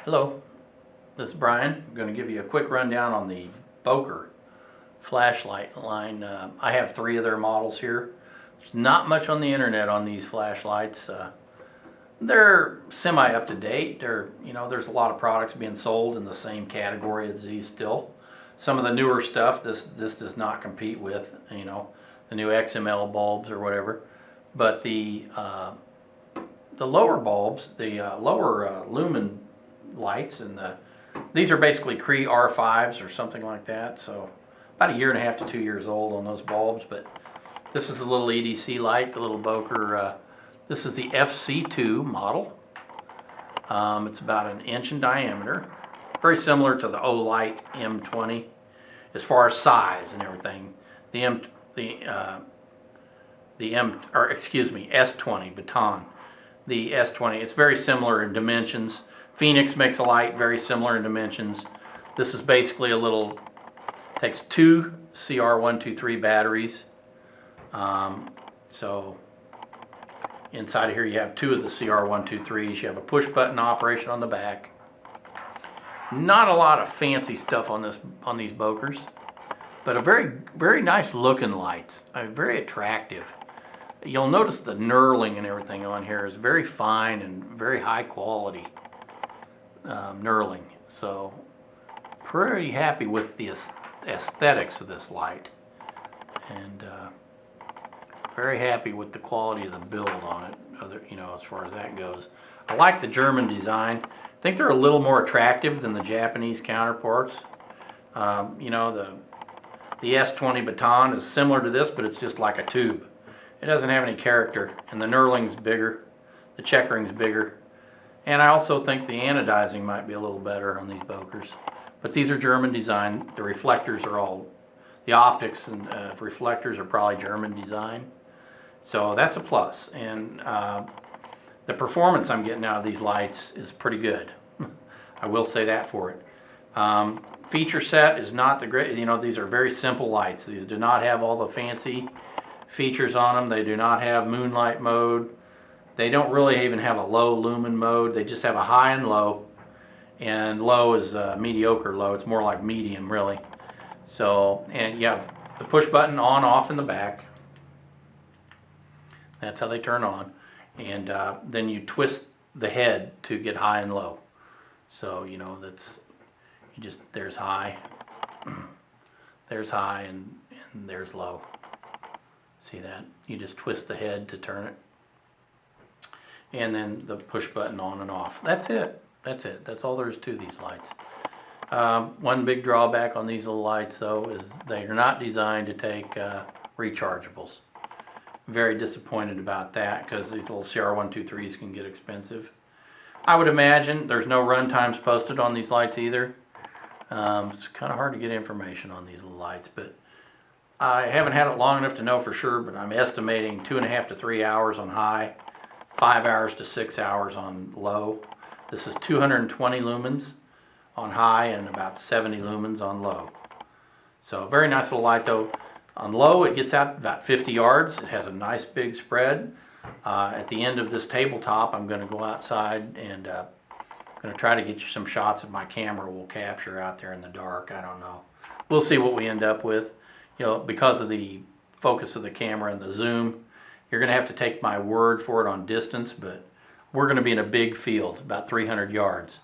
Hello, this is Brian. I'm going to give you a quick rundown on the Boker flashlight line. I have 3 of their models here. There's not much on the internet on these flashlights. They're semi up to date. There's a lot of products being sold in the same category as these still. Some of the newer stuff this does not compete with, the new XML bulbs or whatever. But the lower bulbs, the lower lumen lights, and these are basically Cree R5s or something like that, so about 1.5 to 2 years old on those bulbs. But this is the little EDC light, the little Boker. This is the FC2 model. It's about 1 inch in diameter, very similar to the Olight M20 as far as size and everything. The S20 baton. The S20, it's very similar in dimensions. Phoenix makes a light very similar in dimensions. This is basically takes 2 CR123 batteries. So inside of here you have 2 of the CR123s. You have a push button operation on the back. Not a lot of fancy stuff on these Bokers, but a very nice looking lights. Very attractive. You'll notice the knurling and everything on here is very fine and very high quality knurling. So pretty happy with the aesthetics of this light, and very happy with the quality of the build on it, as far as that goes. I like the German design. I think they're a little more attractive than the Japanese counterparts. The S20 baton is similar to this, but it's just like a tube. It doesn't have any character, and the knurling's bigger, the checkering's bigger, and I also think the anodizing might be a little better on these Bokers. But these are German design. The reflectors are the optics and reflectors are probably German design. So that's a plus. And the performance I'm getting out of these lights is pretty good. I will say that for it. Feature set is not the great, these are very simple lights. These do not have all the fancy features on them. They do not have moonlight mode. They don't really even have a low lumen mode. They just have a high and low. And low is mediocre low. It's more like medium, really. So, and you have the push button on, off in the back. That's how they turn on. And then you twist the head to get high and low. So, there's high, there's high, and there's low. See that? You just twist the head to turn it. And then the push button on and off. That's it. That's all there is to these lights. One big drawback on these little lights, though, is they are not designed to take rechargeables. Very disappointed about that, because these little CR123s can get expensive. I would imagine there's no run times posted on these lights either. It's kind of hard to get information on these little lights, but I haven't had it long enough to know for sure, but I'm estimating 2.5 to 3 hours on high, 5 hours to 6 hours on low. This is 220 lumens on high and about 70 lumens on low. So very nice little light though. On low it gets out about 50 yards. It has a nice big spread. At the end of this tabletop I'm going to go outside and I'm going to try to get you some shots of my camera will capture out there in the dark. I don't know. We'll see what we end up with. Because of the focus of the camera and the zoom, you're going to have to take my word for it on distance, but we're going to be in a big field, about 300 yards.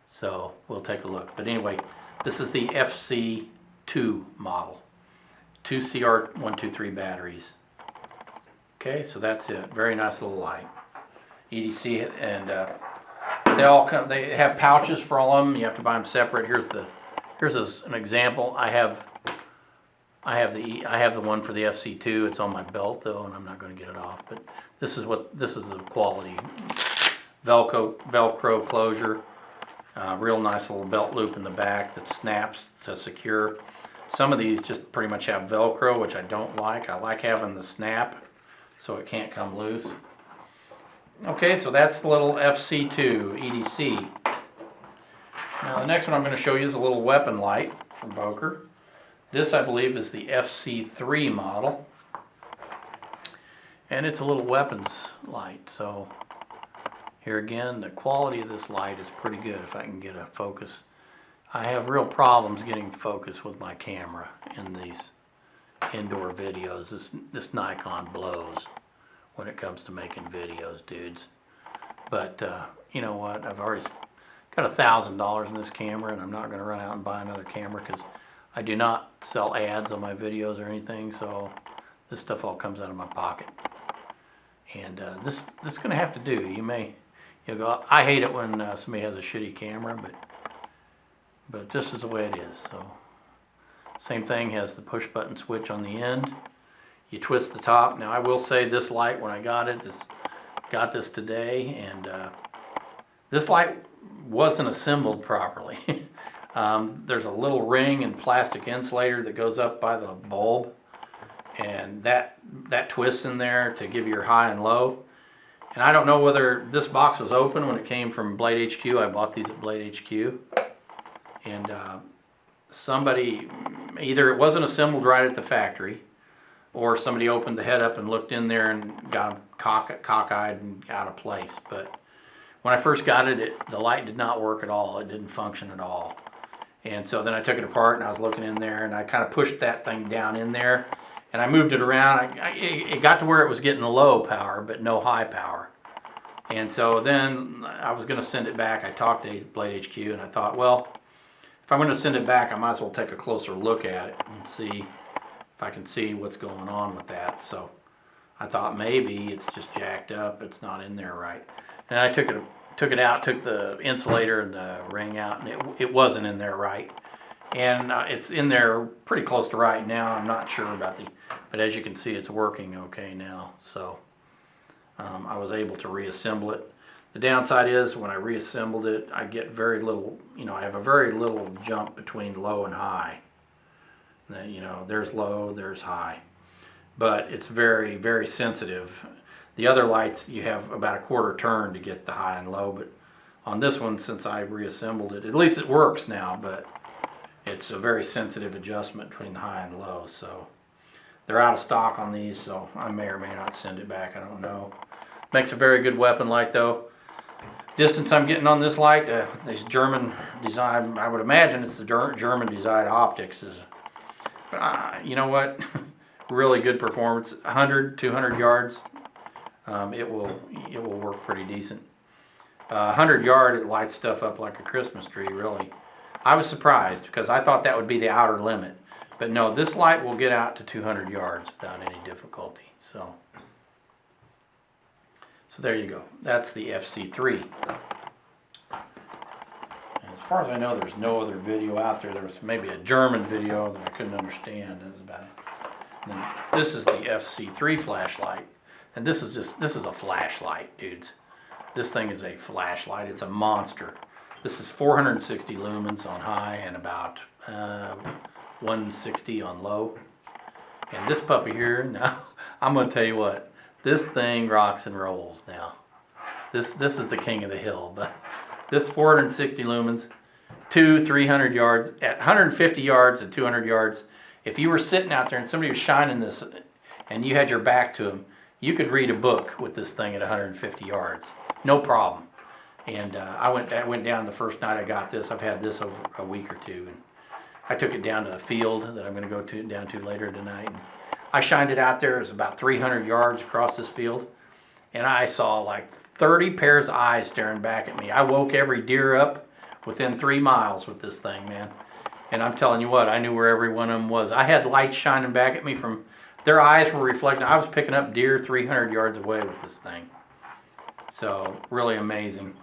So we'll take a look. But anyway, this is the FC2 model. 2 CR123 batteries. Okay, so that's it. Very nice little light. EDC, and they have pouches for all of them. You have to buy them separate. Here's an example. I have the one for the FC2. It's on my belt though, and I'm not going to get it off. But this is the quality. Velcro closure. Real nice little belt loop in the back that snaps to secure. Some of these just pretty much have Velcro, which I don't like. I like having the snap so it can't come loose. Okay, so that's the little FC2 EDC. Now the next one I'm going to show you is a little weapon light from Boker. This, I believe, is the FC3 model. And it's a little weapons light, so Here again, the quality of this light is pretty good if I can get a focus. I have real problems getting focus with my camera in these indoor videos. This Nikon blows when it comes to making videos, dudes. But you know what? I've already got $1,000 in this camera, and I'm not going to run out and buy another camera because I do not sell ads on my videos or anything. So this stuff all comes out of my pocket, and this is going to have to do. You'll go. I hate it when somebody has a shitty camera, but this is the way it is. So same thing, has the push button switch on the end. You twist the top. Now I will say this light, when I got this today, and this light wasn't assembled properly. There's a little ring and plastic insulator that goes up by the bulb, and that twists in there to give you your high and low. And I don't know whether this box was open when it came from Blade HQ. I bought these at Blade HQ, and somebody, either it wasn't assembled right at the factory, or somebody opened the head up and looked in there and got them cockeyed and out of place. But when I first got it, the light did not work at all. It didn't function at all. And so then I took it apart and I was looking in there, and I kind of pushed that thing down in there, and I moved it around. It got to where it was getting low power but no high power. And so then I was going to send it back. I talked to Blade HQ, and I thought, well, if I'm going to send it back, I might as well take a closer look at it and see if I can see what's going on with that. So I thought maybe it's just jacked up, it's not in there right. And I took it out, took the insulator and the ring out, and it wasn't in there right. And it's in there pretty close to right now. I'm not sure about but as you can see, it's working okay now. So I was able to reassemble it. The downside is when I reassembled it, I get very little, I have a very little jump between low and high. There's low, there's high. But it's very, very sensitive. The other lights, you have about a quarter turn to get the high and low, but on this one, since I reassembled it, at least it works now, but it's a very sensitive adjustment between the high and low. So they're out of stock on these, so I may or may not send it back, I don't know. Makes a very good weapon light though. Distance I'm getting on this light, this German design, I would imagine it's the German design optics. You know what? Really good performance. 100, 200 yards. It will work pretty decent. 100 yard, it lights stuff up like a Christmas tree, really. I was surprised because I thought that would be the outer limit. But no, this light will get out to 200 yards without any difficulty. So there you go. That's the FC3. And as far as I know, there's no other video out there. There was maybe a German video that I couldn't understand. That's about it. And then this is the FC3 flashlight. And this is a flashlight, dudes. This thing is a flashlight. It's a monster. This is 460 lumens on high and about 160 on low. And this puppy here, now, I'm going to tell you what. This thing rocks and rolls now. This is the king of the hill. But this 460 lumens, 300 yards, at 150 yards and 200 yards. If you were sitting out there and somebody was shining this and you had your back to them, you could read a book with this thing at 150 yards. No problem. And I went down the first night I got this. I've had this over a week or two. And I took it down to a field that I'm going to go down to later tonight. And I shined it out there. It was about 300 yards across this field. And I saw like 30 pairs of eyes staring back at me. I woke every deer up within 3 miles with this thing, man. And I'm telling you what, I knew where every one of them was. I had lights shining back at me from, their eyes were reflecting. I was picking up deer 300 yards away with this thing. So, really amazing.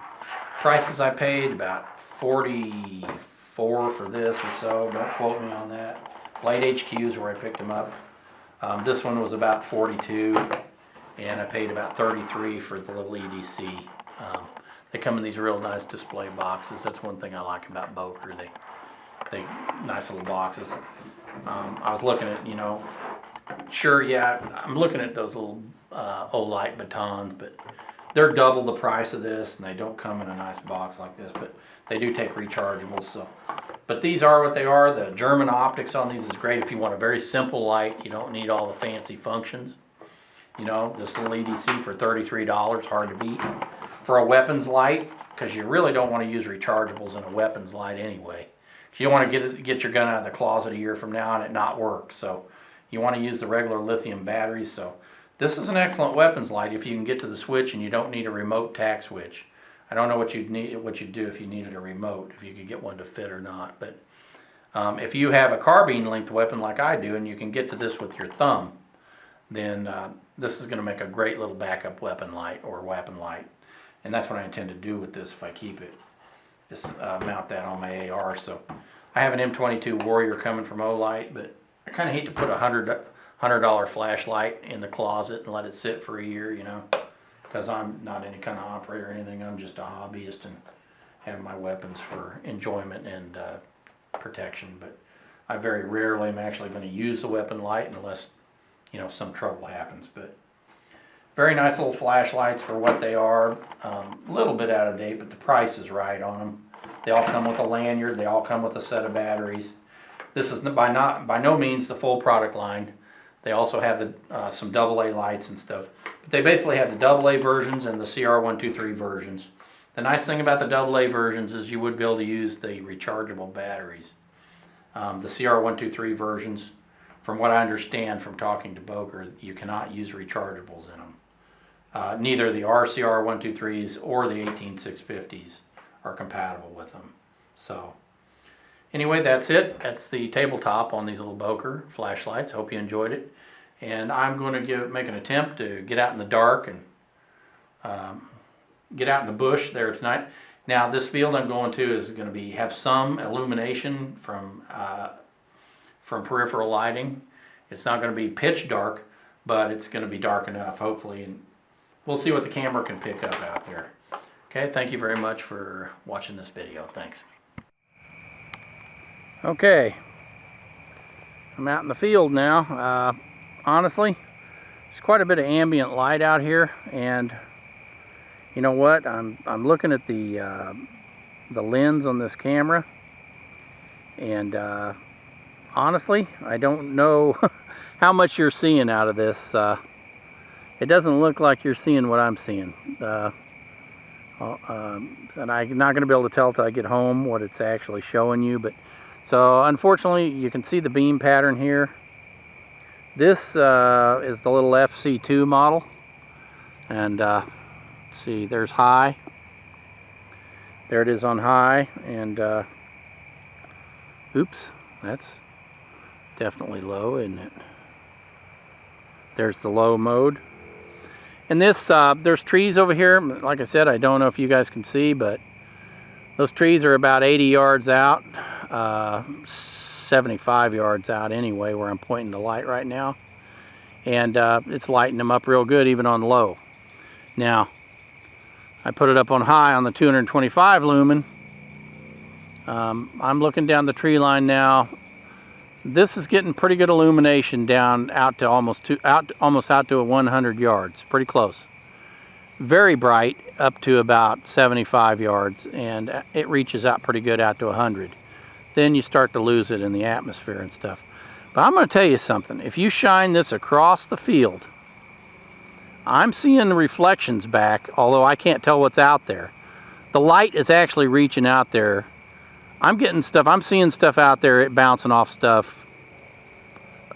Prices I paid, about 44 for this or so. Don't quote me on that. Blade HQ is where I picked them up. This one was about 42, and I paid about 33 for the little EDC. They come in these real nice display boxes. That's one thing I like about Boker. They nice little boxes. I was looking at, sure, yeah, I'm looking at those little Olight batons, but they're double the price of this, and they don't come in a nice box like this, but they do take rechargeables. So, but these are what they are. The German optics on these is great if you want a very simple light. You don't need all the fancy functions. This little EDC for $33, hard to beat. for a weapons light, because you really don't want to use rechargeables in a weapons light anyway. You don't want to get your gun out of the closet a year from now and it not work. So you want to use the regular lithium batteries. So this is an excellent weapons light if you can get to the switch and you don't need a remote tack switch. I don't know what you'd do if you needed a remote, if you could get one to fit or not. But if you have a carbine length weapon like I do and you can get to this with your thumb, then this is going to make a great little backup weapon light or weapon light. And that's what I intend to do with this if I keep it. Just mount that on my AR. So I have an M22 Warrior coming from Olight, but I kind of hate to put a $100 flashlight in the closet and let it sit for a year, you know, because I'm not any kind of operator or anything. I'm just a hobbyist and have my weapons for enjoyment and protection. But I very rarely am actually going to use the weapon light unless, you know, some trouble happens. But very nice little flashlights for what they are. A little bit out of date, but the price is right on them. They all come with a lanyard. They all come with a set of batteries. This is by no means the full product line. They also have the, some AA lights and stuff. But they basically have the AA versions and the CR123 versions. The nice thing about the AA versions is you would be able to use the rechargeable batteries. The CR123 versions, from what I understand from talking to Boker, you cannot use rechargeables in them. Neither the RCR123s or the 18650s are compatible with them. So anyway, that's it. That's the tabletop on these little Boker flashlights. Hope you enjoyed it. And I'm going to make an attempt to get out in the dark and get out in the bush there tonight. Now this field I'm going to is going to have some illumination from peripheral lighting. It's not going to be pitch dark, but it's going to be dark enough, hopefully, and we'll see what the camera can pick up out there. Okay, thank you very much for watching this video. Thanks. Okay, I'm out in the field now. Honestly, there's quite a bit of ambient light out here, and you know what? I'm looking at the lens on this camera, and honestly, I don't know how much you're seeing out of this. It doesn't look like you're seeing what I'm seeing. And I'm not going to be able to tell till I get home what it's actually showing you. But so unfortunately, you can see the beam pattern here. This is the little FC2 model. And let's see, there's high. There it is on high. And oops, that's definitely low, isn't it? There's the low mode. And this, there's trees over here. Like I said, I don't know if you guys can see, but those trees are about 80 yards out, 75 yards out anyway, where I'm pointing the light right now. And it's lighting them up real good, even on low. Now, I put it up on high on the 225 lumen. I'm looking down the tree line now. This is getting pretty good illumination down out to almost out to 100 yards, pretty close. Very bright up to about 75 yards, and it reaches out pretty good out to 100. Then you start to lose it in the atmosphere and stuff. But I'm going to tell you something. If you shine this across the field, I'm seeing the reflections back, although I can't tell what's out there. The light is actually reaching out there. I'm getting stuff, I'm seeing stuff out there, it bouncing off stuff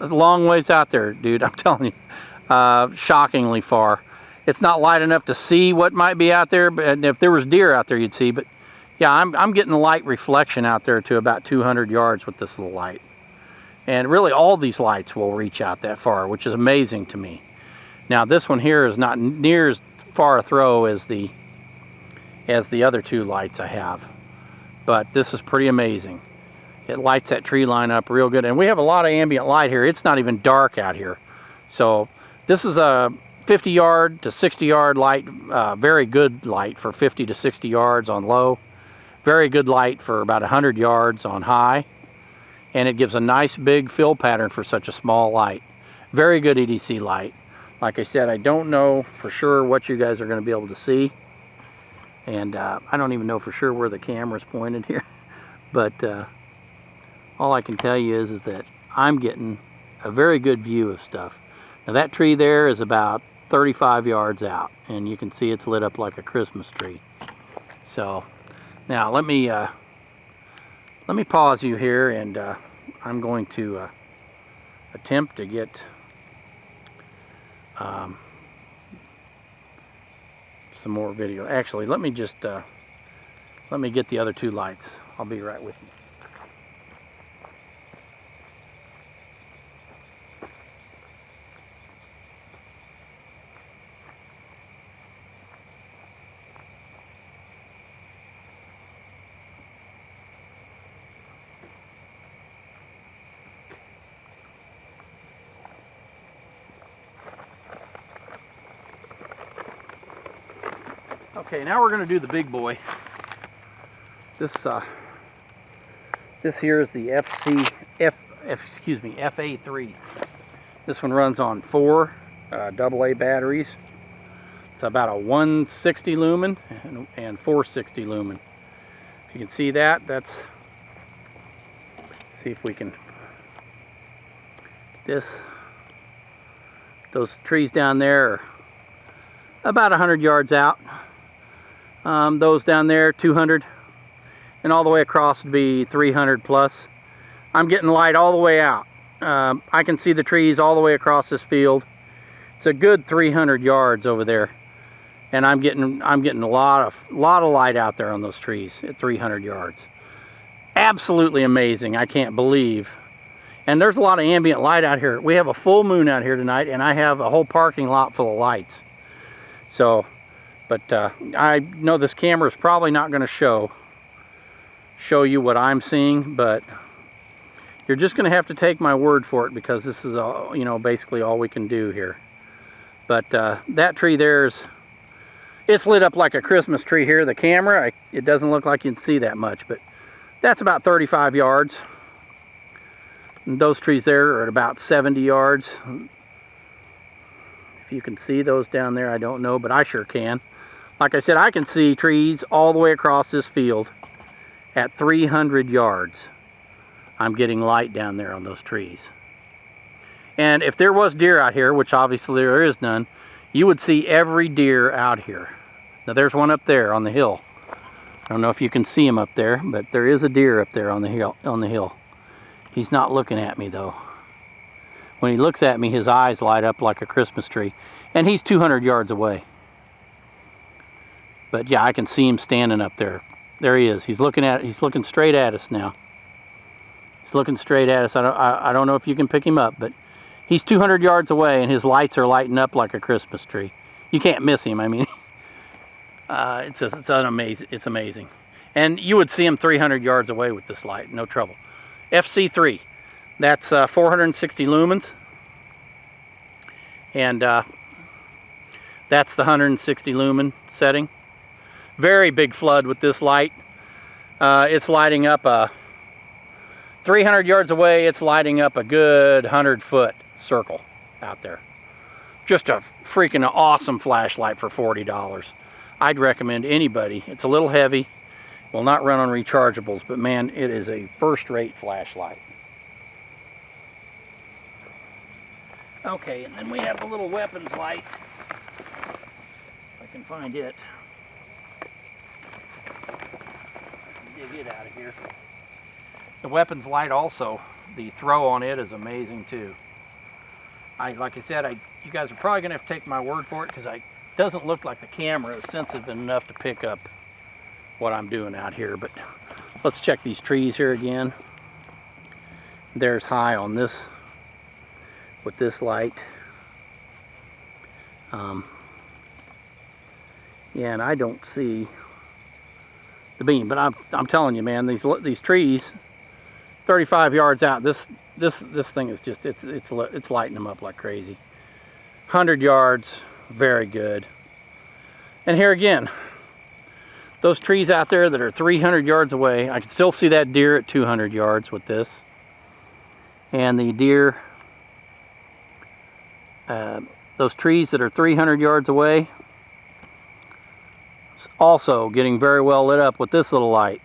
a long ways out there, dude, I'm telling you, shockingly far. It's not light enough to see what might be out there, but if there was deer out there, you'd see. But yeah, I'm getting a light reflection out there to about 200 yards with this little light. And really, all these lights will reach out that far, which is amazing to me. Now, this one here is not near as far a throw as the other two lights I have. But this is pretty amazing. It lights that tree line up real good. And we have a lot of ambient light here. It's not even dark out here. So this is a 50 yard to 60 yard light. Very good light for 50 to 60 yards on low. Very good light for about 100 yards on high. And it gives a nice big fill pattern for such a small light. Very good EDC light. Like I said, I don't know for sure what you guys are going to be able to see. And I don't even know for sure where the camera's pointed here. But all I can tell you is that I'm getting a very good view of stuff. Now that tree there is about 35 yards out, and you can see it's lit up like a Christmas tree. So now let me pause you here, and I'm going to attempt to get some more video. Actually, let me just let me get the other two lights. I'll be right with you. Okay, now we're going to do the big boy. This here is the FA3. This one runs on 4 AA batteries. It's about a 160 lumen and 460 lumen. If you can see that, see if we can get this. Those trees down there are about 100 yards out. Those down there 200, and all the way across would be 300 plus. I'm getting light all the way out. I can see the trees all the way across this field. It's a good 300 yards over there, and I'm getting a lot of light out there on those trees at 300 yards. Absolutely amazing. I can't believe. And there's a lot of ambient light out here. We have a full moon out here tonight, and I have a whole parking lot full of lights. So. But I know this camera is probably not going to show you what I'm seeing, but you're just going to have to take my word for it, because this is all, basically all we can do here. But that tree there's, it's lit up like a Christmas tree here. The camera, it doesn't look like you can see that much, but that's about 35 yards. And those trees there are at about 70 yards. If you can see those down there, I don't know, but I sure can. Like I said, I can see trees all the way across this field at 300 yards. I'm getting light down there on those trees. And if there was deer out here, which obviously there is none, you would see every deer out here. Now there's one up there on the hill. I don't know if you can see him up there, but there is a deer up there on the hill. He's not looking at me though. When he looks at me, his eyes light up like a Christmas tree. And he's 200 yards away. But yeah, I can see him standing up there. There he is. He's looking straight at us now. He's looking straight at us. I don't know if you can pick him up, but he's 200 yards away, and his lights are lighting up like a Christmas tree. You can't miss him. I mean, it's amazing. And you would see him 300 yards away with this light, no trouble. FC3. That's 460 lumens, and that's the 160 lumen setting. Very big flood with this light. It's lighting up 300 yards away. It's lighting up a good 100-foot circle out there. Just a freaking awesome flashlight for $40. I'd recommend anybody. It's a little heavy, will not run on rechargeables, but man, it is a first-rate flashlight. Okay, and then we have the little weapons light. If I can find it. Dig it out of here. The weapons light also, the throw on it is amazing too. Like I said, you guys are probably going to have to take my word for it, because it doesn't look like the camera is sensitive enough to pick up what I'm doing out here. But let's check these trees here again. There's high on this with this light. Yeah, and I don't see the beam, but I'm telling you, man, these trees 35 yards out, this thing is just it's lighting them up like crazy. 100 yards, very good. And here again, those trees out there that are 300 yards away, I can still see that deer at 200 yards with this. And the deer, those trees that are 300 yards away, also getting very well lit up with this little light.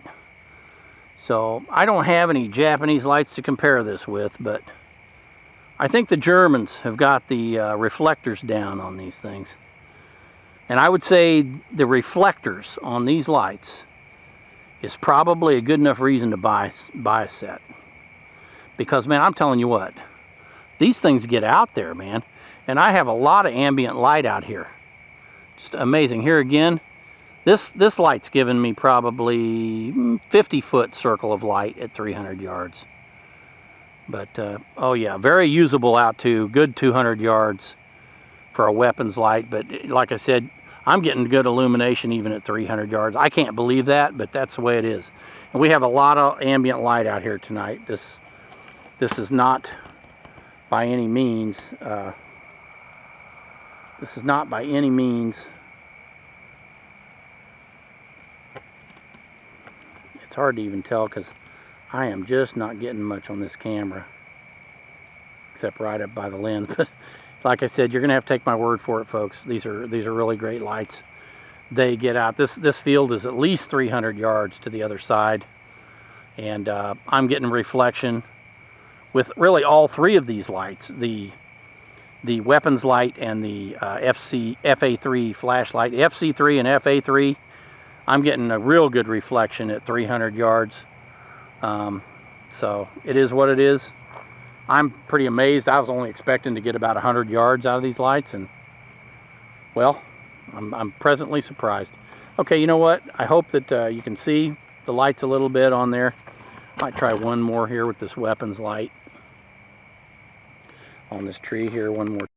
So I don't have any Japanese lights to compare this with, but I think the Germans have got the reflectors down on these things. And I would say the reflectors on these lights is probably a good enough reason to buy a set. Because, man, I'm telling you what, these things get out there, man. And I have a lot of ambient light out here. Just amazing. Here again, this light's given me probably 50-foot circle of light at 300 yards. But, oh yeah, very usable out to good 200 yards for a weapons light. But like I said, I'm getting good illumination even at 300 yards. I can't believe that, but that's the way it is. And we have a lot of ambient light out here tonight. This is not by any means, it's hard to even tell because I am just not getting much on this camera, except right up by the lens. But like I said, you're gonna have to take my word for it, folks. These are really great lights. They get out. This field is at least 300 yards to the other side, and I'm getting reflection with really all three of these lights: the weapons light and the FA3 flashlight. The FC3 and FA3, I'm getting a real good reflection at 300 yards. So it is what it is. I'm pretty amazed. I was only expecting to get about 100 yards out of these lights, and well, I'm pleasantly surprised. Okay, you know what? I hope that you can see the lights a little bit on there. Might try one more here with this weapons light on this tree here. One more.